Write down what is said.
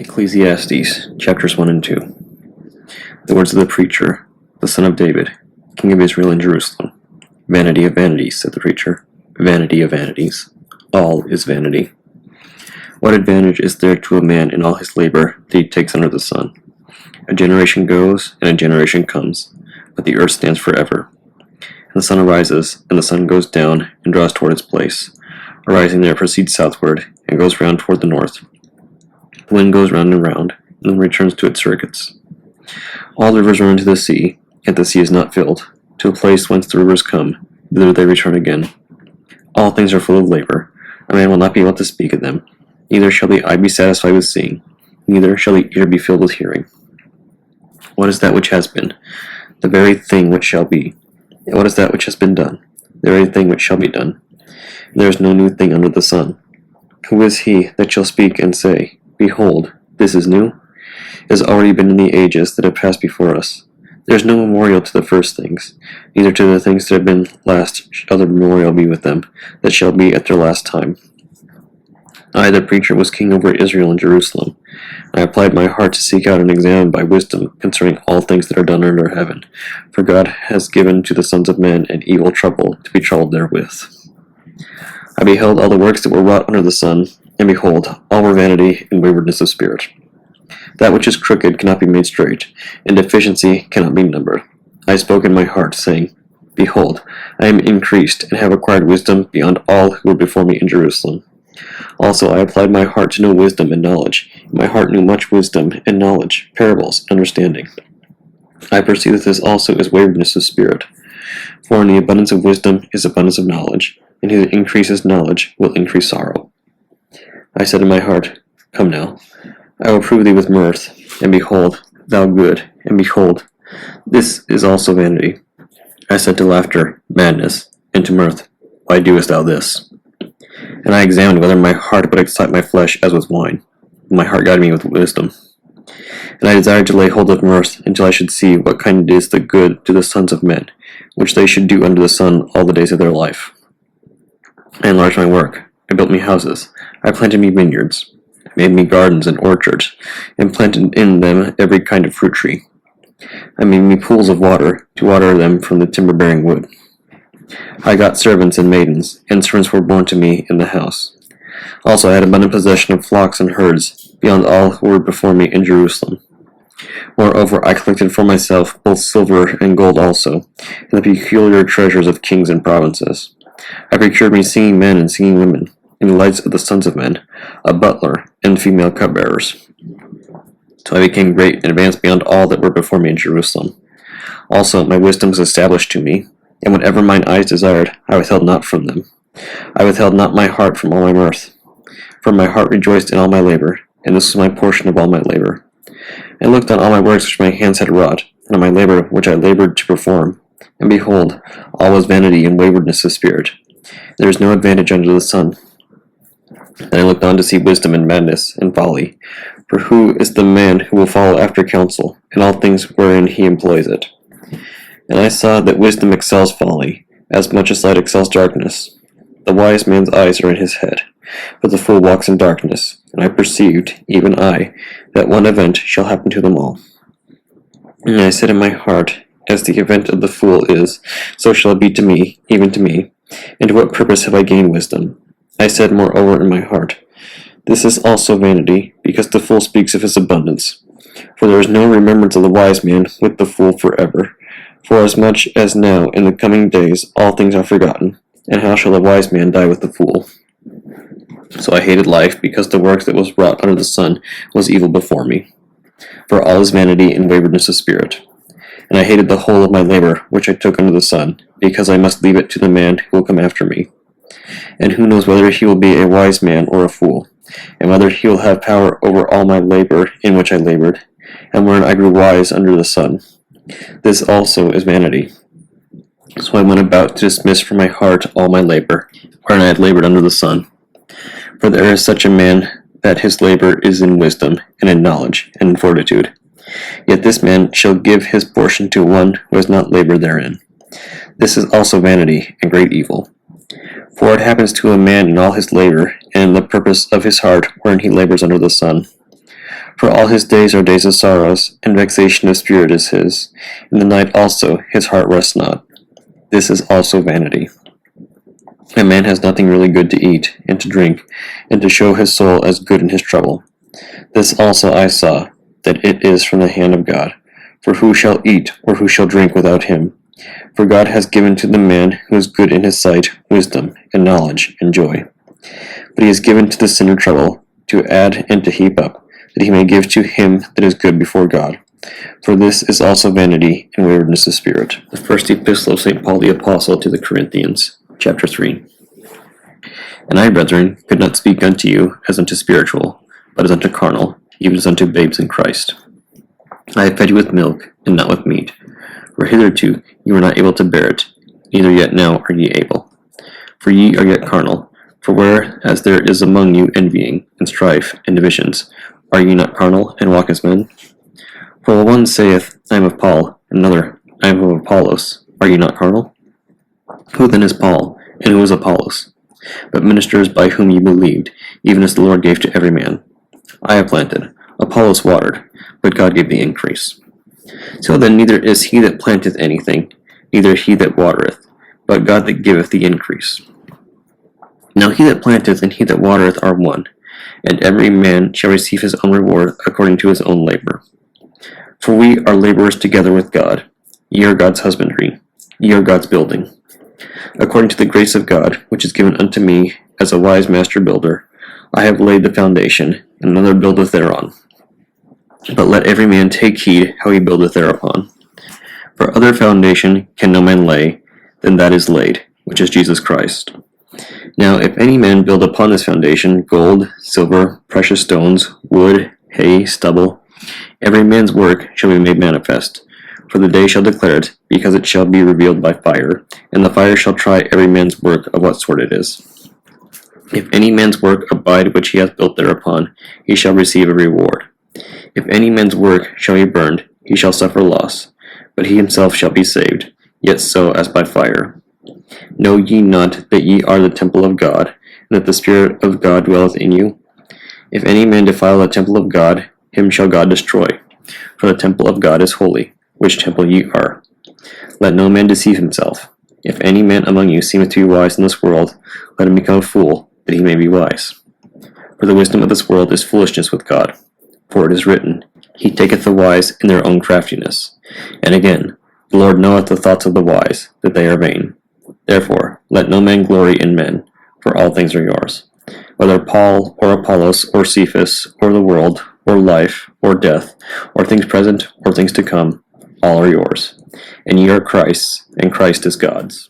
Ecclesiastes, chapters 1 and 2. The words of the preacher, the son of David, king of Israel in Jerusalem. Vanity of vanities, said the preacher. Vanity of vanities. All is vanity. What advantage is there to a man in all his labor that he takes under the sun? A generation goes, and a generation comes, but the earth stands forever. And the sun arises, and the sun goes down, and draws toward its place. Arising there proceeds southward, and goes round toward the north. The wind goes round and round, and then returns to its circuits. All rivers run into the sea, yet the sea is not filled. To a place whence the rivers come, thither they return again. All things are full of labor. A man will not be able to speak of them. Neither shall the eye be satisfied with seeing, neither shall the ear be filled with hearing. What is that which has been? The very thing which shall be. And what is that which has been done? The very thing which shall be done. And there is no new thing under the sun. Who is he that shall speak and say, Behold, this is new? It has already been in the ages that have passed before us. There is no memorial to the first things, neither to the things that have been last shall the memorial be with them, that shall be at their last time. I, the preacher, was king over Israel and Jerusalem. I applied my heart to seek out and examine by wisdom concerning all things that are done under heaven, for God has given to the sons of men an evil trouble to be troubled therewith. I beheld all the works that were wrought under the sun, and behold, all were vanity and waywardness of spirit. That which is crooked cannot be made straight, and deficiency cannot be numbered. I spoke in my heart, saying, Behold, I am increased, and have acquired wisdom beyond all who were before me in Jerusalem. Also I applied my heart to know wisdom and knowledge, and my heart knew much wisdom and knowledge, parables, and understanding. I perceive that this also is waywardness of spirit. For in the abundance of wisdom is abundance of knowledge, and he that increases knowledge will increase sorrow. I said in my heart, Come now, I will prove thee with mirth, and behold, thou good, and behold, this is also vanity. I said to laughter, Madness, and to mirth, Why doest thou this? And I examined whether my heart would excite my flesh as with wine. My heart guided me with wisdom. And I desired to lay hold of mirth until I should see what kind it is the good to the sons of men, which they should do under the sun all the days of their life. I enlarged my work. I built me houses. I planted me vineyards. I made me gardens and orchards, and planted in them every kind of fruit tree. I made me pools of water, to water them from the timber-bearing wood. I got servants and maidens, and servants were born to me in the house. Also I had abundant possession of flocks and herds, beyond all who were before me in Jerusalem. Moreover, I collected for myself both silver and gold also, and the peculiar treasures of kings and provinces. I procured me singing men and singing women, and the lights of the sons of men, a butler, and female cupbearers. So I became great and advanced beyond all that were before me in Jerusalem. Also my wisdom was established to me, and whatever mine eyes desired, I withheld not from them. I withheld not my heart from all my mirth. For my heart rejoiced in all my labor, and this was my portion of all my labor. I looked on all my works which my hands had wrought, and on my labor which I labored to perform, and behold, all was vanity and waywardness of spirit. There is no advantage under the sun. Then I looked on to see wisdom and madness and folly. For who is the man who will follow after counsel, and all things wherein he employs it? And I saw that wisdom excels folly, as much as light excels darkness. The wise man's eyes are in his head, but the fool walks in darkness. And I perceived, even I, that one event shall happen to them all. And I said in my heart, As the event of the fool is, so shall it be to me, even to me. And to what purpose have I gained wisdom? I said moreover in my heart, This is also vanity, because the fool speaks of his abundance. For there is no remembrance of the wise man with the fool forever. Forasmuch as now in the coming days all things are forgotten, and how shall the wise man die with the fool? So I hated life, because the work that was wrought under the sun was evil before me. For all is vanity and waywardness of spirit. And I hated the whole of my labor which I took under the sun, because I must leave it to the man who will come after me. And who knows whether he will be a wise man or a fool, and whether he will have power over all my labor in which I labored, and wherein I grew wise under the sun. This also is vanity. So I went about to dismiss from my heart all my labor, wherein I had labored under the sun. For there is such a man that his labor is in wisdom, and in knowledge, and in fortitude. Yet this man shall give his portion to one who has not labored therein. This is also vanity, and great evil. For it happens to a man in all his labor, and in the purpose of his heart, wherein he labors under the sun. For all his days are days of sorrows, and vexation of spirit is his. In the night also his heart rests not. This is also vanity. A man has nothing really good to eat and to drink, and to show his soul as good in his trouble. This also I saw, that it is from the hand of God. For who shall eat, or who shall drink without him? For God has given to the man who is good in his sight wisdom, and knowledge, and joy. But he has given to the sinner trouble, to add and to heap up, that he may give to him that is good before God. For this is also vanity and waywardness of spirit. The first epistle of St. Paul the Apostle to the Corinthians, chapter 3. And I, brethren, could not speak unto you as unto spiritual, but as unto carnal, even as unto babes in Christ. I have fed you with milk, and not with meat, for hitherto you were not able to bear it, neither yet now are ye able. For ye are yet carnal. For whereas there is among you envying, and strife, and divisions, are ye not carnal, and walk as men? For one saith, I am of Paul, and another, I am of Apollos. Are ye not carnal? Who then is Paul, and who is Apollos? But ministers by whom ye believed, even as the Lord gave to every man. I have planted, Apollos watered, but God gave the increase. So then neither is he that planteth anything, neither he that watereth, but God that giveth the increase. Now he that planteth and he that watereth are one, and every man shall receive his own reward according to his own labor. For we are laborers together with God. Ye are God's husbandry, ye are God's building. According to the grace of God, which is given unto me as a wise master builder, I have laid the foundation, and another buildeth thereon. But let every man take heed how he buildeth thereupon. For other foundation can no man lay than that is laid, which is Jesus Christ. Now if any man build upon this foundation gold, silver, precious stones, wood, hay, stubble, every man's work shall be made manifest, for the day shall declare it, because it shall be revealed by fire, and the fire shall try every man's work of what sort it is. If any man's work abide which he hath built thereupon, he shall receive a reward. If any man's work shall be burned, he shall suffer loss, but he himself shall be saved, yet so as by fire. Know ye not that ye are the temple of God, and that the Spirit of God dwelleth in you? If any man defile the temple of God, him shall God destroy. For the temple of God is holy, which temple ye are. Let no man deceive himself. If any man among you seemeth to be wise in this world, let him become a fool, that he may be wise. For the wisdom of this world is foolishness with God. For it is written, He taketh the wise in their own craftiness. And again, the Lord knoweth the thoughts of the wise, that they are vain. Therefore, let no man glory in men, for all things are yours. Whether Paul, or Apollos, or Cephas, or the world, or life, or death, or things present, or things to come, all are yours. And ye are Christ's, and Christ is God's.